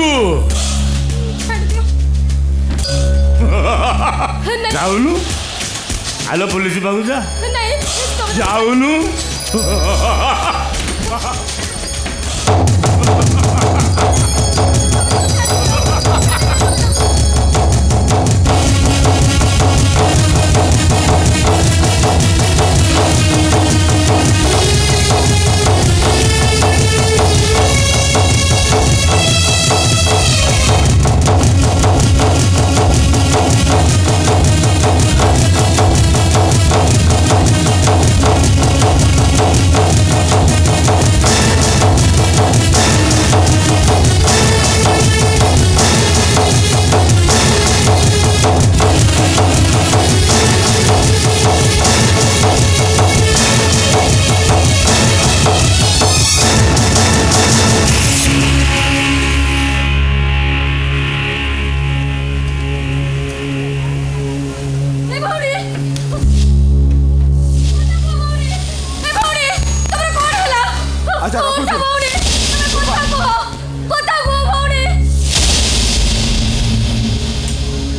ଯିବୁ ଯାଉନୁ ଆଲୋ ପୋଲିସ ପାଖକୁ ଯା ଯାଉନୁ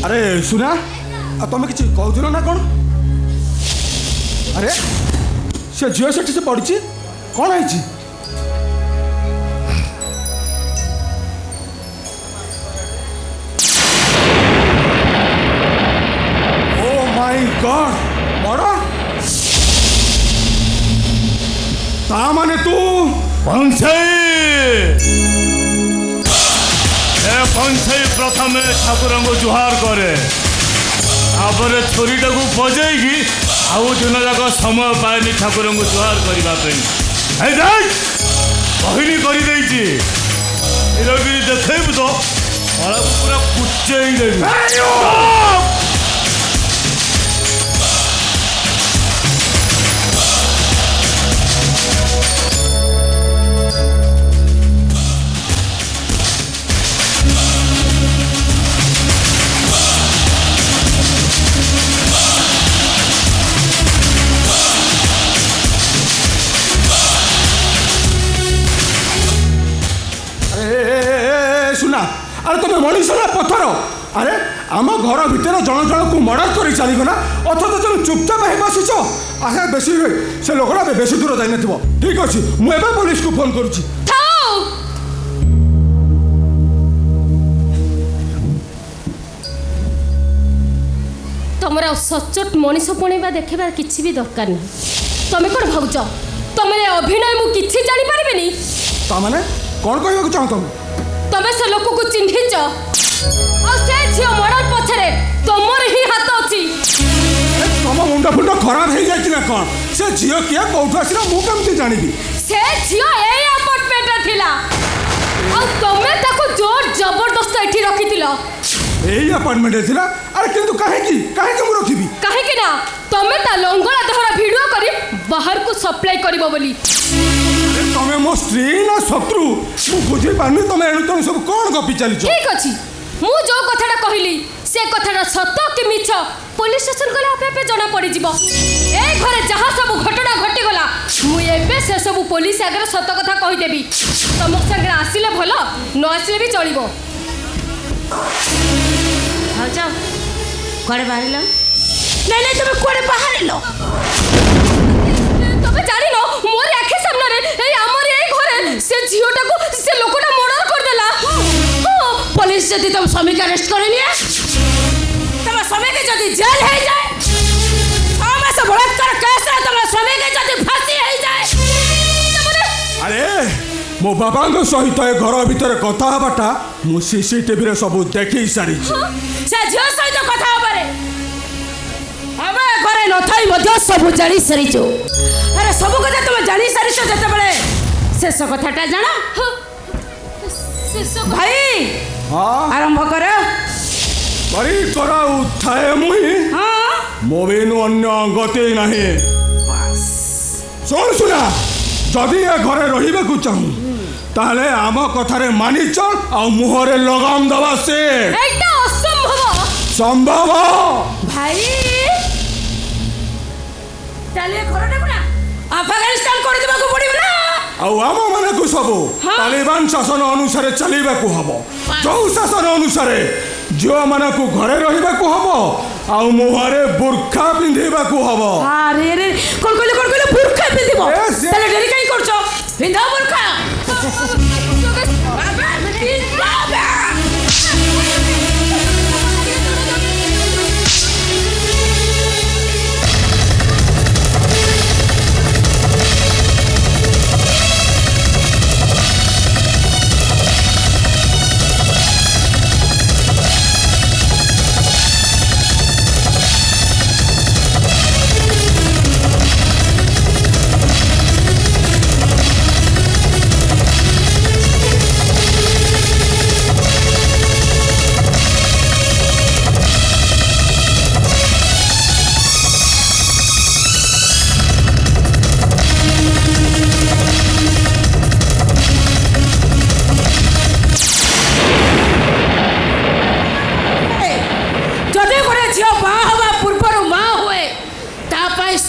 अरे सुना तुम कि कहूल ना कौन अरे से झील से पड़ी कौन है ओ माय गॉड बड़ा ता माने तू पंछई प्रथमे ठाकुर को जुहार करे तापर छोरीटा को बजेगी आउ दिन जाक समय पाएनि ठाकुर को जुहार करने कहनी करदेगी देखु तो फल पूरा कुचई देवी अरे तुम मनीष ना पत्थर अरे आम घर भितर जन जन को मर्डर कर चलीगला अथच तुम चुपचाप है बसीच आगे बेसी से लोकटा बेसी दूर जाइन ठीक अच्छे मुझे पुलिस को फोन करुँच तुम सचोट मनीष पुणेबा देखा किसी भी दरकार नहीं तुम कौन भावुच तुम अभिनय मुझे किसी जानीपारे ताने कौन कहना चाहो तुम तमे से लोक को चिन्हिच और से झियो मर्डर पछरे तमर ही हाथ अछि तम मुंडा फुंडा खराब हो जाय ना कौन से झियो किया कोठो आसिना मु केमती जानिबी से झियो एई अपार्टमेंट रे थिला और तमे ताको जोर जबरदस्त एठी रखितिलो एई अपार्टमेंट रे थिला अरे किंतु काहे की मु रखिबी काहे की ना तमे ता लंगड़ा देहरा वीडियो करी बाहर को सप्लाई करबो बोली तमें मो स्त्री ना शत्रु मु बुझी पानी तमें एणु तने सब कोन गपी चली ठीक अछि मु जो कथाटा कहली से कथाटा सत्य कि मिछ पुलिस स्टेशन गले आपे आपे जना पड़ी जीवो ए घरे जहां सब घटना घटी गला मु एबे से सब पुलिस आगे सत्य कथा कहि देबी तम संगे आसिले भलो न आसिले भी चलिबो हां जाओ कोड़े बाहरिलो नहीं तुम कोड़े बाहरिलो तबे जानि नो मोर आखे सामने रे ए हमर ए घरे से झियोटा को से लोकटा मर्डर कर देला पुलिस जदी तुम स्वामी का अरेस्ट करे लिए तुम स्वामी के जदी जेल है जाए 6 मास बलात्कार केस रे तुम स्वामी के जदी फांसी है जाए अरे मो बाबा को सहित ए घर भीतर कथा हबाटा मु सीसीटीवी रे सब देखि सारी से झियो सहित कथा हबारे हमें घरे न थाई मध्य सब जानी सारी जो अरे सब कथा तुम जानी सारी छ जते बळे शेष कथाटा जाना शेष भाई हां आरंभ कर करी करा उठाए मुही हां मोबिनु अन्य गति नहीं बस सुना जदि ए घरे रहिबे को चाहू ताले आम कथारे मानि चल आ मुहरे लगाम दबा से एटा असंभव संभव भाई ताले घरटा पुरा अफगानिस्तान कर देबा को पड़िबो ना ଆଉ ଆମ ମାନଙ୍କୁ ସବୁ ତାଲିବାନ ଶାସନ ଅନୁସାରେ ଚାଲିବାକୁ ହବ। ଯୋଉ ଶାସନ ଅନୁସାରେ ଝିଅମାନଙ୍କୁ ଘରେ ରହିବାକୁ ହବ ଆଉ ମୁହଁରେ ବୁର୍ଖା ପିନ୍ଧିବାକୁ ହବ। ଆରେ ଆରେ କଣ କହିଲେ ବୁର୍ଖା ପିନ୍ଧିବ? ତାହେଲେ ଡେରି କାଇଁ କରୁଛ? ପିନ୍ଧ ବୁର୍ଖା।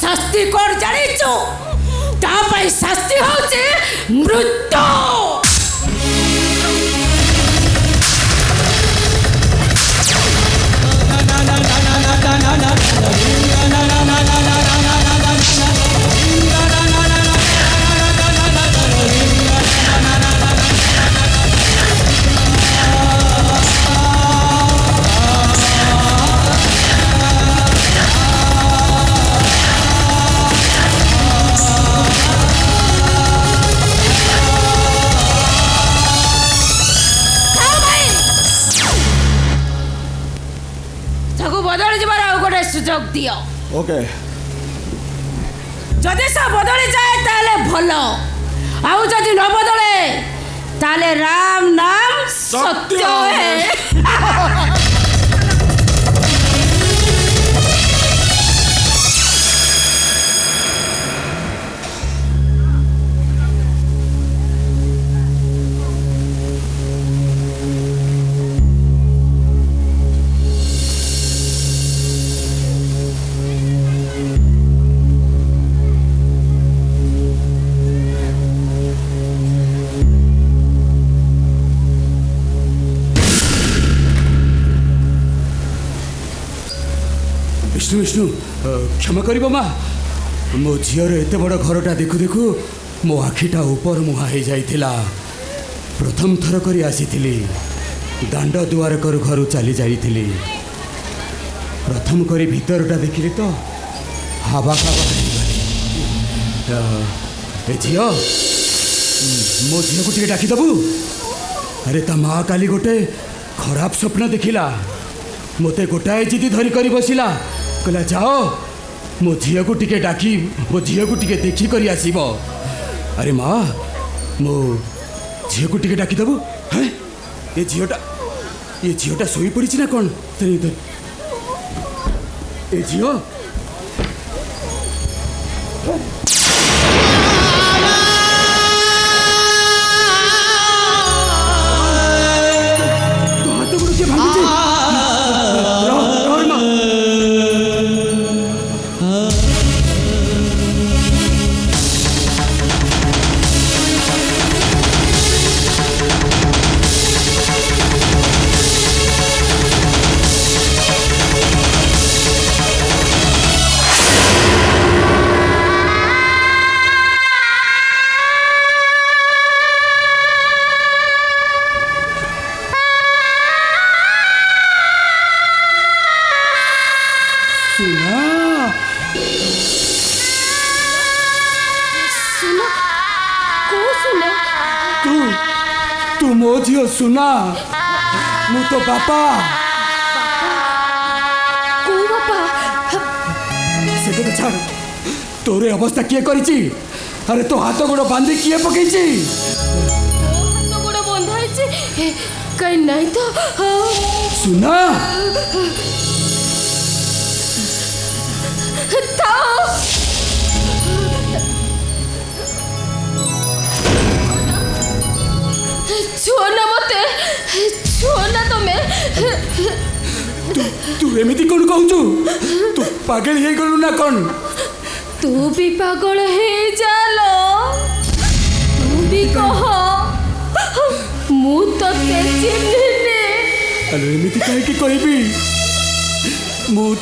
শাস্তি কর জানিছো তা পাই শাস্তি হচ্ছে মৃত্যু। বদলি যাবার আর গোটে সুযোগ দিও। ওকে যদি সব বদলি যায় তাহলে ভালো, আর যদি ন বদলে তাহলে রাম নাম সত্য হে। विष्णु विष्णु क्षमा कर मो झीर एत बड़ घरटा देखु देखु मो आखिटा ऊपर मुहा हो जाइथिला। प्रथम थर करी आसी दांड दुआर कर घर चली जाइथिली। प्रथम करी भीतरटा देखिली तो हावा खावा ए झील मो झील को टे डाकिदेबू। अरे ता माँ काली गोटे खराब स्वप्न देखिला, मते गोटाए जिदी धरी करी बसिला, कहला जाओ मो झील को टिके डाकी मो झील को टिके देखी करी आसीब। अरे माँ मो झील को टिके डाकी देबू। हैं ये झीलटा सोई पड़ी ना कौन? ए झील तू मो झील सुना मु तो बापा को बापा से तो छाड़ तोरे अवस्था किए करिछि? अरे तो हाथ गोड़ बांधी किए पकईछि? हाथ गोड़ बंधाइछि कहीं नहीं तो सुना छुना मते छुना तमे। तू एमिति कौन कहूचु? तू पागल हे गलु ना कौन? तू भी पागल हे जालो। कह मु तते चिन्हिने अरे एमिति काहे कि कहबी मु